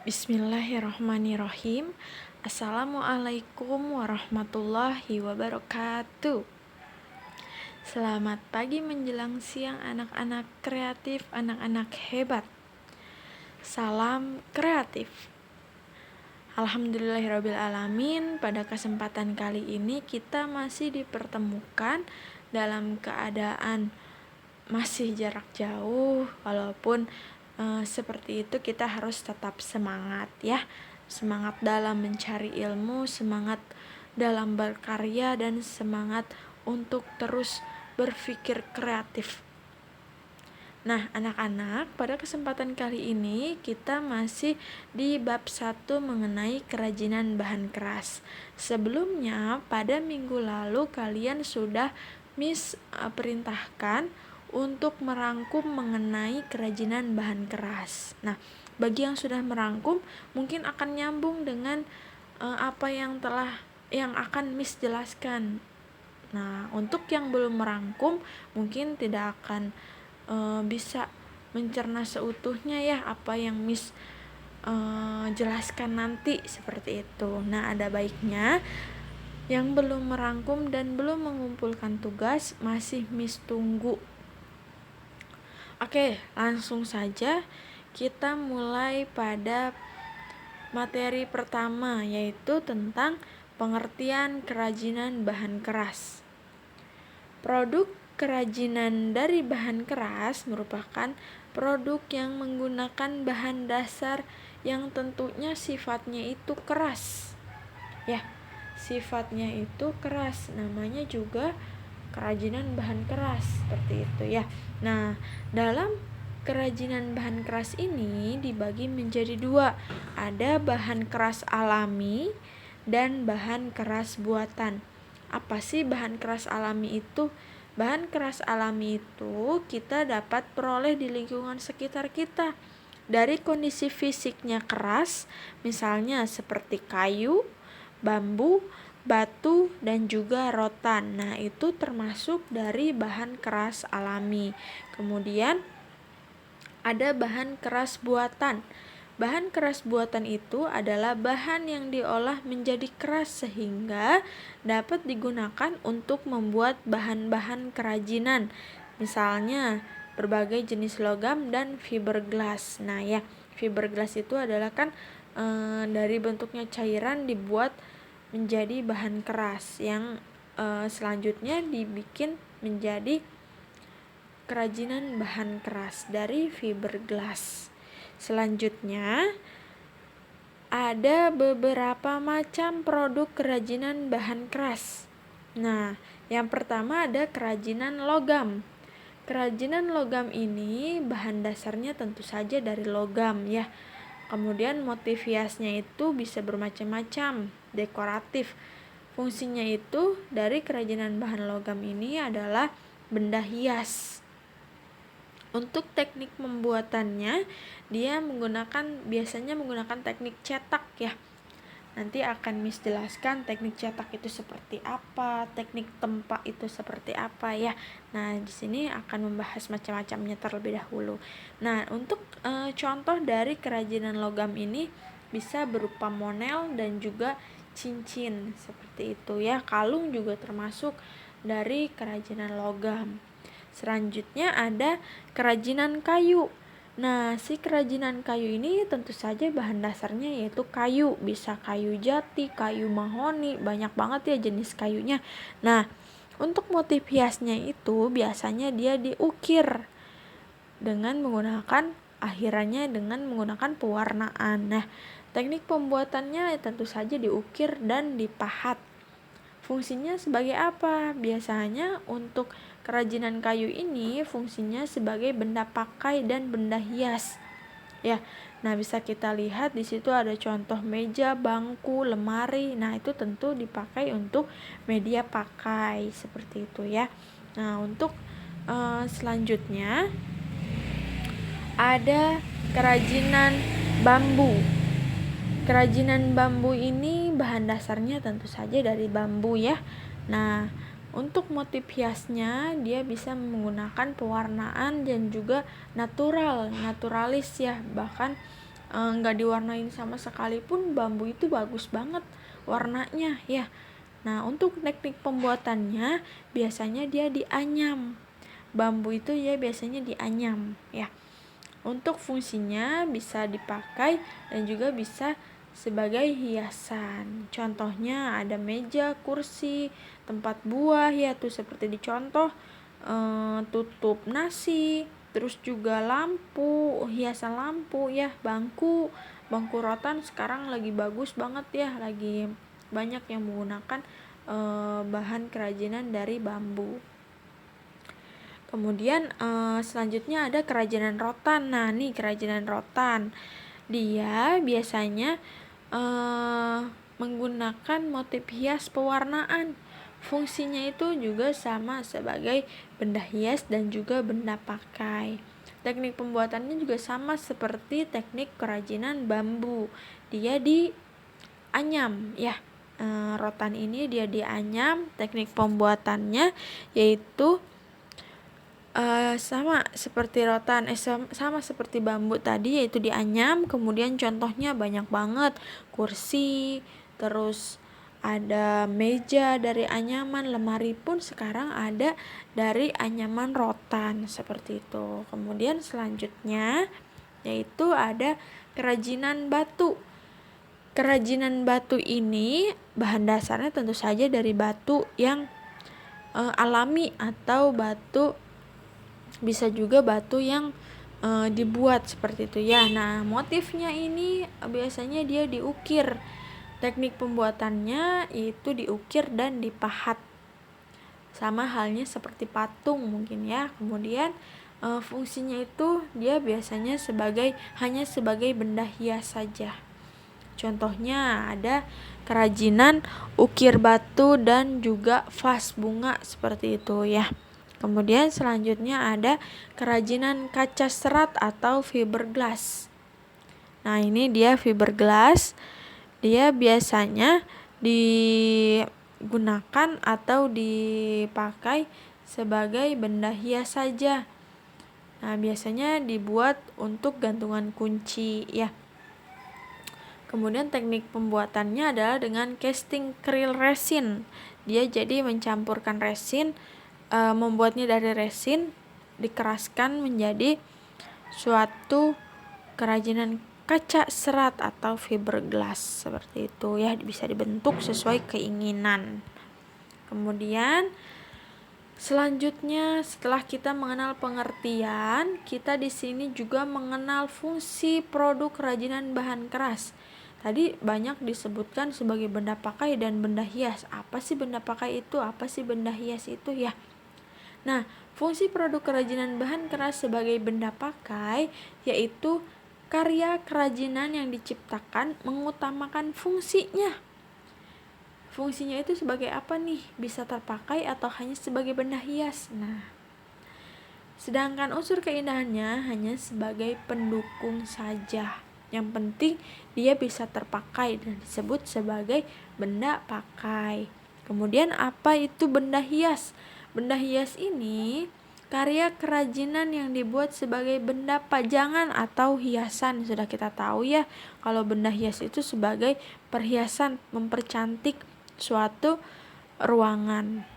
Bismillahirrahmanirrahim. Assalamualaikum warahmatullahi wabarakatuh. Selamat pagi menjelang siang anak-anak kreatif, anak-anak hebat. Salam kreatif. Alhamdulillahirrabbilalamin. Pada kesempatan kali ini kita masih dipertemukan dalam keadaan masih jarak jauh, walaupun seperti itu kita harus tetap semangat ya. Semangat dalam mencari ilmu, semangat dalam berkarya, dan semangat untuk terus berpikir kreatif. Nah, anak-anak, pada kesempatan kali ini kita masih di bab 1 mengenai kerajinan bahan keras. Sebelumnya, pada minggu lalu kalian sudah perintahkan untuk merangkum mengenai kerajinan bahan keras. Nah, bagi yang sudah merangkum mungkin akan nyambung dengan apa yang akan Miss jelaskan. Nah, untuk yang belum merangkum mungkin tidak akan bisa mencerna seutuhnya ya apa yang Miss jelaskan nanti, seperti itu. Nah, ada baiknya yang belum merangkum dan belum mengumpulkan tugas masih Miss tunggu. Oke, langsung saja kita mulai pada materi pertama, yaitu tentang pengertian kerajinan bahan keras. Produk kerajinan dari bahan keras merupakan produk yang menggunakan bahan dasar yang tentunya sifatnya itu keras. Ya, sifatnya itu keras, namanya juga kerajinan bahan keras, seperti itu ya. Nah, dalam kerajinan bahan keras ini dibagi menjadi 2. Ada bahan keras alami dan bahan keras buatan. Apa sih bahan keras alami itu? Bahan keras alami itu kita dapat peroleh di lingkungan sekitar kita dari kondisi fisiknya keras, misalnya seperti kayu, bambu, batu, dan juga rotan. Nah, itu termasuk dari bahan keras alami. Kemudian ada bahan keras buatan. Bahan keras buatan itu adalah bahan yang diolah menjadi keras sehingga dapat digunakan untuk membuat bahan-bahan kerajinan. Misalnya berbagai jenis logam dan fiberglass. Nah ya, fiberglass itu adalah kan dari bentuknya cairan dibuat menjadi bahan keras yang selanjutnya dibikin menjadi kerajinan bahan keras dari fiberglass. Selanjutnya ada beberapa macam produk kerajinan bahan keras. Nah, yang pertama ada kerajinan logam. Kerajinan logam ini bahan dasarnya tentu saja dari logam ya. Kemudian motif hiasnya itu bisa bermacam-macam, dekoratif. Fungsinya itu dari kerajinan bahan logam ini adalah benda hias. Untuk teknik pembuatannya, dia biasanya menggunakan teknik cetak ya. Nanti akan Miss jelaskan teknik cetak itu seperti apa, teknik tempa itu seperti apa ya. Nah, di sini akan membahas macam-macamnya terlebih dahulu. Nah, untuk contoh dari kerajinan logam ini bisa berupa monel dan juga cincin, seperti itu ya. Kalung juga termasuk dari kerajinan logam. Selanjutnya ada kerajinan kayu. Nah, si kerajinan kayu ini tentu saja bahan dasarnya yaitu kayu. Bisa kayu jati, kayu mahoni, banyak banget ya jenis kayunya. Nah, untuk motif hiasnya itu biasanya dia diukir dengan menggunakan pewarnaan. Nah, teknik pembuatannya tentu saja diukir dan dipahat. Fungsinya sebagai apa? Biasanya untuk kerajinan kayu ini fungsinya sebagai benda pakai dan benda hias. Ya. Nah, bisa kita lihat di situ ada contoh meja, bangku, lemari. Nah, itu tentu dipakai untuk media pakai, seperti itu ya. Nah, untuk selanjutnya ada kerajinan bambu. Kerajinan bambu ini bahan dasarnya tentu saja dari bambu ya. Nah, untuk motif hiasnya dia bisa menggunakan pewarnaan dan juga naturalis ya. Bahkan nggak diwarnain sama sekali pun bambu itu bagus banget warnanya ya. Nah, untuk teknik pembuatannya biasanya dia dianyam. Bambu itu ya biasanya dianyam ya. Untuk fungsinya bisa dipakai dan juga bisa sebagai hiasan. Contohnya ada meja, kursi, tempat buah ya tuh seperti di contoh, tutup nasi, terus juga lampu, hiasan lampu ya, bangku rotan sekarang lagi bagus banget ya, lagi banyak yang menggunakan bahan kerajinan dari bambu. Kemudian selanjutnya ada kerajinan rotan. Nah, nih kerajinan rotan. Dia biasanya menggunakan motif hias pewarnaan. Fungsinya itu juga sama sebagai benda hias dan juga benda pakai. Teknik pembuatannya juga sama seperti teknik kerajinan bambu. Dia dianyam ya. Rotan ini dia dianyam. Teknik pembuatannya yaitu sama seperti rotan, sama seperti bambu tadi, yaitu dianyam. Kemudian contohnya banyak banget, kursi, terus ada meja dari anyaman, lemari pun sekarang ada dari anyaman rotan seperti itu. Kemudian selanjutnya yaitu ada kerajinan batu. Kerajinan batu ini bahan dasarnya tentu saja dari batu yang alami atau batu, bisa juga batu yang dibuat seperti itu ya. Nah, motifnya ini biasanya dia diukir. Teknik pembuatannya itu diukir dan dipahat. Sama halnya seperti patung mungkin ya. Kemudian fungsinya itu dia biasanya hanya sebagai benda hias saja. Contohnya ada kerajinan ukir batu dan juga vas bunga seperti itu ya. Kemudian selanjutnya ada kerajinan kaca serat atau fiberglass. Nah, ini dia fiberglass. Dia biasanya digunakan atau dipakai sebagai benda hias saja. Nah, biasanya dibuat untuk gantungan kunci ya. Kemudian teknik pembuatannya adalah dengan casting krill resin. Dia jadi mencampurkan resin, membuatnya dari resin, dikeraskan menjadi suatu kerajinan kaca serat atau fiberglass seperti itu ya, bisa dibentuk sesuai keinginan. Kemudian selanjutnya setelah kita mengenal pengertian, kita di sini juga mengenal fungsi produk kerajinan bahan keras. Tadi banyak disebutkan sebagai benda pakai dan benda hias. Apa sih benda pakai itu? Apa sih benda hias itu ya? Nah, fungsi produk kerajinan bahan keras sebagai benda pakai yaitu karya kerajinan yang diciptakan mengutamakan fungsinya. Fungsinya itu sebagai apa nih? Bisa terpakai atau hanya sebagai benda hias. Nah, sedangkan unsur keindahannya hanya sebagai pendukung saja. Yang penting dia bisa terpakai dan disebut sebagai benda pakai. Kemudian apa itu benda hias? Benda hias ini karya kerajinan yang dibuat sebagai benda pajangan atau hiasan. Sudah kita tahu ya, kalau benda hias itu sebagai perhiasan, mempercantik suatu ruangan.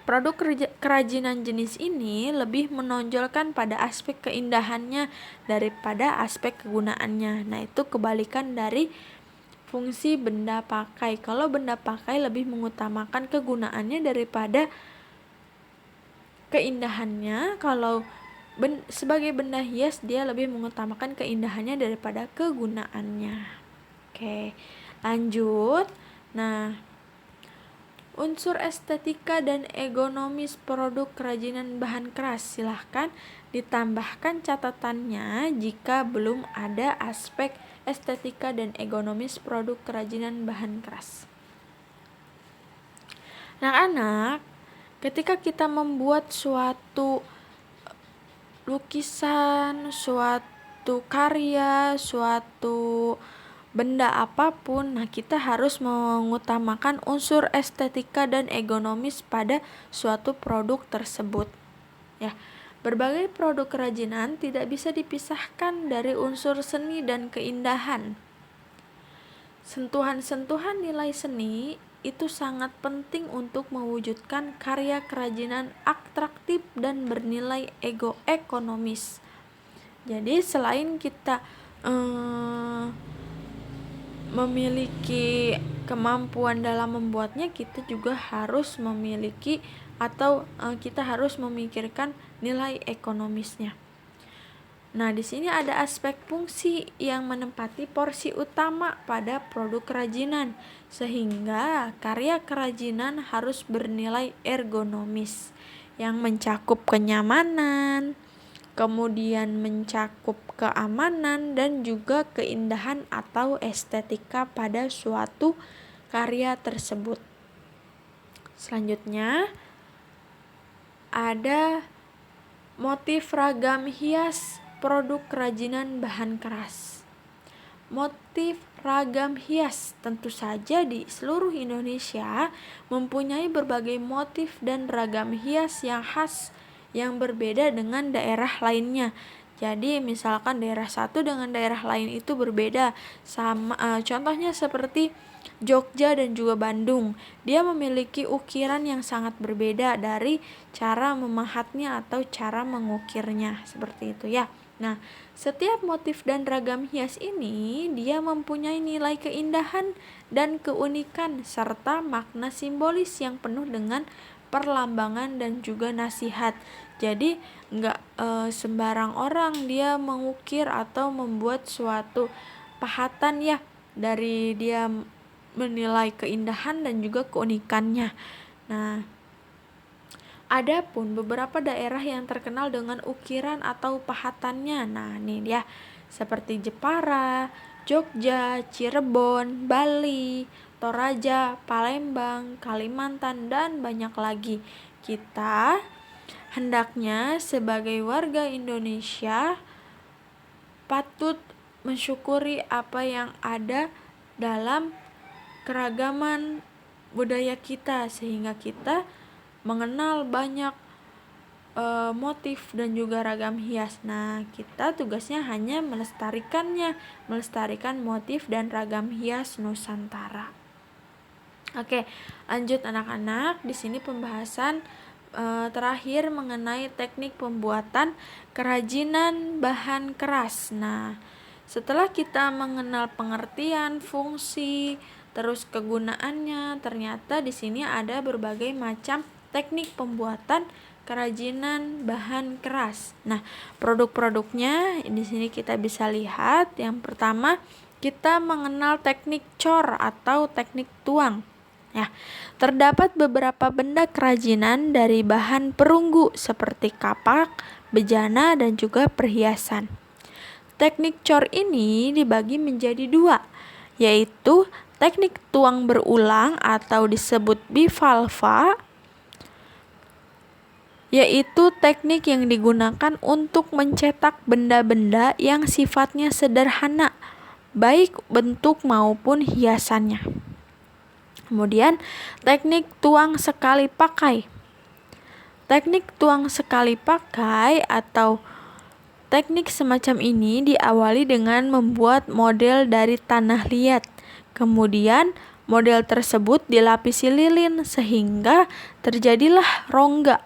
Produk kerajinan jenis ini lebih menonjolkan pada aspek keindahannya daripada aspek kegunaannya. Nah, itu kebalikan dari fungsi benda pakai. Kalau benda pakai lebih mengutamakan kegunaannya daripada keindahannya. Kalau sebagai benda hias dia lebih mengutamakan keindahannya daripada kegunaannya. Oke, lanjut. Nah, unsur estetika dan ergonomis produk kerajinan bahan keras, silahkan ditambahkan catatannya jika belum ada aspek estetika dan ergonomis produk kerajinan bahan keras. Anak-anak, ketika kita membuat suatu lukisan, suatu karya, suatu benda apapun, nah kita harus mengutamakan unsur estetika dan ergonomis pada suatu produk tersebut. Ya, Berbagai produk kerajinan tidak bisa dipisahkan dari unsur seni dan keindahan. Sentuhan-sentuhan nilai seni itu sangat penting untuk mewujudkan karya kerajinan atraktif dan bernilai ekonomis. Jadi selain kita memiliki kemampuan dalam membuatnya, kita juga harus memiliki atau kita harus memikirkan nilai ekonomisnya. Nah, di sini ada aspek fungsi yang menempati porsi utama pada produk kerajinan, sehingga karya kerajinan harus bernilai ergonomis yang mencakup kenyamanan, kemudian mencakup keamanan dan juga keindahan atau estetika pada suatu karya tersebut. Selanjutnya ada motif ragam hias produk kerajinan bahan keras. Motif ragam hias tentu saja di seluruh Indonesia mempunyai berbagai motif dan ragam hias yang khas yang berbeda dengan daerah lainnya. Jadi misalkan daerah satu dengan daerah lain itu berbeda. Contohnya seperti Jogja dan juga Bandung. Dia memiliki ukiran yang sangat berbeda dari cara memahatnya atau cara mengukirnya, seperti itu ya. Nah, setiap motif dan ragam hias ini dia mempunyai nilai keindahan dan keunikan serta makna simbolis yang penuh dengan perlambangan dan juga nasihat. Jadi enggak sembarang orang dia mengukir atau membuat suatu pahatan ya, dari dia menilai keindahan dan juga keunikannya. Nah, adapun beberapa daerah yang terkenal dengan ukiran atau pahatannya. Nah, ini dia seperti Jepara, Jogja, Cirebon, Bali, Toraja, Palembang, Kalimantan, dan banyak lagi. Kita hendaknya sebagai warga Indonesia patut mensyukuri apa yang ada dalam keragaman budaya kita, sehingga kita mengenal banyak motif dan juga ragam hias. Nah, kita tugasnya hanya melestarikan motif dan ragam hias Nusantara. Oke, lanjut anak-anak. Di sini pembahasan terakhir mengenai teknik pembuatan kerajinan bahan keras. Nah, setelah kita mengenal pengertian, fungsi, terus kegunaannya, ternyata di sini ada berbagai macam teknik pembuatan kerajinan bahan keras. Nah, produk-produknya di sini kita bisa lihat. Yang pertama, kita mengenal teknik cor atau teknik tuang. Ya, terdapat beberapa benda kerajinan dari bahan perunggu seperti kapak, bejana, dan juga perhiasan. Teknik cor ini dibagi menjadi dua, yaitu teknik tuang berulang atau disebut bivalva, yaitu teknik yang digunakan untuk mencetak benda-benda yang sifatnya sederhana, baik bentuk maupun hiasannya. Kemudian teknik tuang sekali pakai. Teknik tuang sekali pakai atau teknik semacam ini diawali dengan membuat model dari tanah liat. Kemudian model tersebut dilapisi lilin sehingga terjadilah rongga.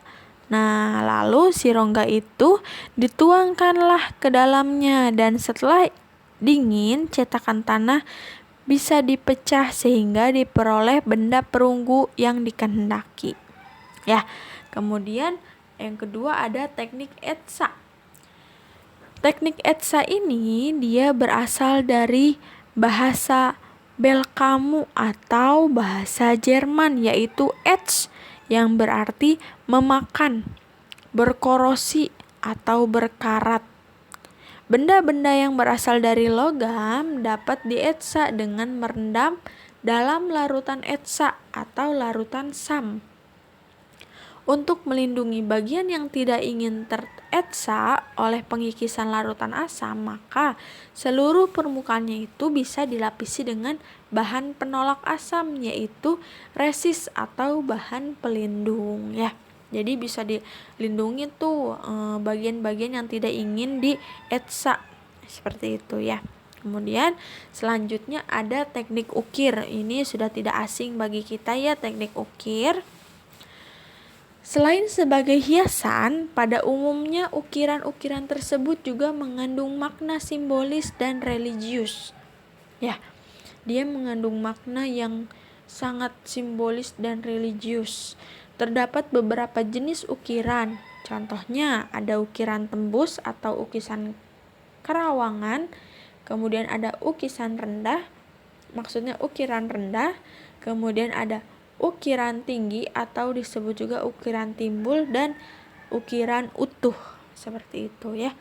Nah, lalu si rongga itu dituangkanlah ke dalamnya, dan setelah dingin cetakan tanah bisa dipecah sehingga diperoleh benda perunggu yang dikehendaki. Ya, kemudian yang kedua ada teknik etsa. Teknik etsa ini dia berasal dari bahasa Belkamu atau bahasa Jerman, yaitu etz yang berarti memakan, berkorosi atau berkarat. Benda-benda yang berasal dari logam dapat dietsa dengan merendam dalam larutan etsa atau larutan sam. Untuk melindungi bagian yang tidak ingin teretsa oleh pengikisan larutan asam, maka seluruh permukaannya itu bisa dilapisi dengan bahan penolak asam, yaitu resis atau bahan pelindung ya. Jadi bisa dilindungi tuh bagian-bagian yang tidak ingin dietsa, seperti itu ya. Kemudian selanjutnya ada teknik ukir. Ini sudah tidak asing bagi kita ya, teknik ukir. Selain sebagai hiasan, pada umumnya ukiran-ukiran tersebut juga mengandung makna simbolis dan religius. Ya, dia mengandung makna yang sangat simbolis dan religius. Terdapat beberapa jenis ukiran. Contohnya ada ukiran tembus atau ukisan kerawangan, kemudian ada ukiran rendah, kemudian ada ukiran tinggi atau disebut juga ukiran timbul, dan ukiran utuh, seperti itu ya.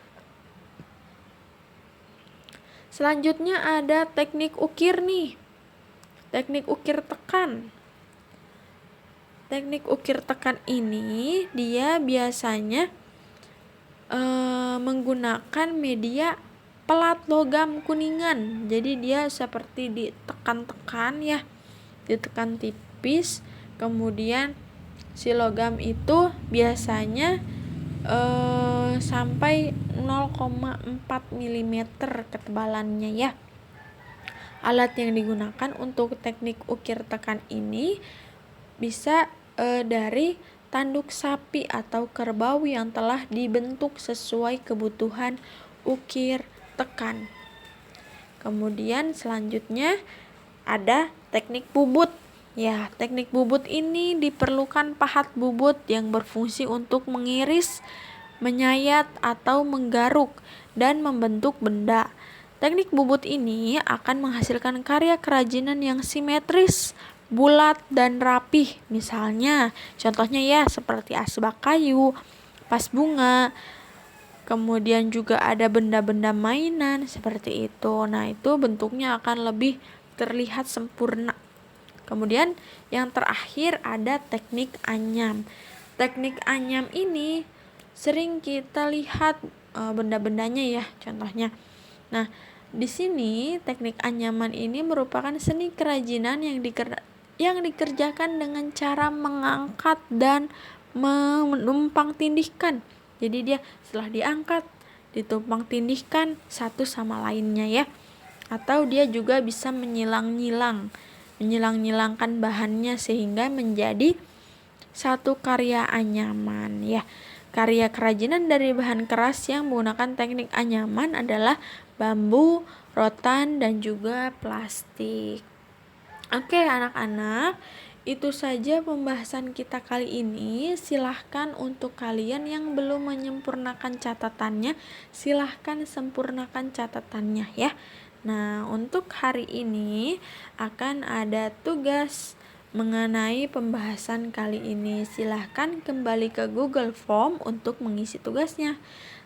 Selanjutnya ada teknik ukir nih. Teknik ukir tekan. Teknik ukir tekan ini dia biasanya menggunakan media pelat logam kuningan. Jadi dia seperti ditekan-tekan ya, ditekan tipis, kemudian si logam itu biasanya sampai 0,4 mm ketebalannya ya. Alat yang digunakan untuk teknik ukir tekan ini bisa dari tanduk sapi atau kerbau yang telah dibentuk sesuai kebutuhan ukir tekan. Kemudian selanjutnya ada teknik bubut. Ya, teknik bubut ini diperlukan pahat bubut yang berfungsi untuk mengiris, menyayat atau menggaruk dan membentuk benda. Teknik bubut ini akan menghasilkan karya kerajinan yang simetris, bulat dan rapih. Misalnya, contohnya ya seperti asbak kayu, vas bunga, kemudian juga ada benda-benda mainan seperti itu. Nah, itu bentuknya akan lebih terlihat sempurna. Kemudian yang terakhir ada teknik anyam. Teknik anyam ini sering kita lihat benda-bendanya ya, contohnya. Nah, di sini teknik anyaman ini merupakan seni kerajinan yang dikerjakan dengan cara mengangkat dan menumpang tindihkan. Jadi dia setelah diangkat, ditumpang tindihkan satu sama lainnya ya. Atau dia juga bisa menyilangkan bahannya sehingga menjadi satu karya anyaman ya. Karya kerajinan dari bahan keras yang menggunakan teknik anyaman adalah bambu, rotan, dan juga plastik. Oke anak-anak, itu saja pembahasan kita kali ini. Silahkan untuk kalian yang belum menyempurnakan catatannya, silahkan sempurnakan catatannya ya. Nah, untuk hari ini akan ada tugas mengenai pembahasan kali ini. Silahkan kembali ke Google Form untuk mengisi tugasnya.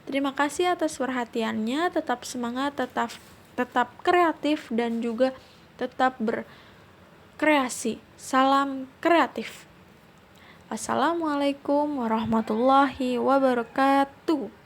Terima kasih atas perhatiannya. Tetap semangat, tetap kreatif, dan juga tetap berkreasi. Salam kreatif. Assalamualaikum warahmatullahi wabarakatuh.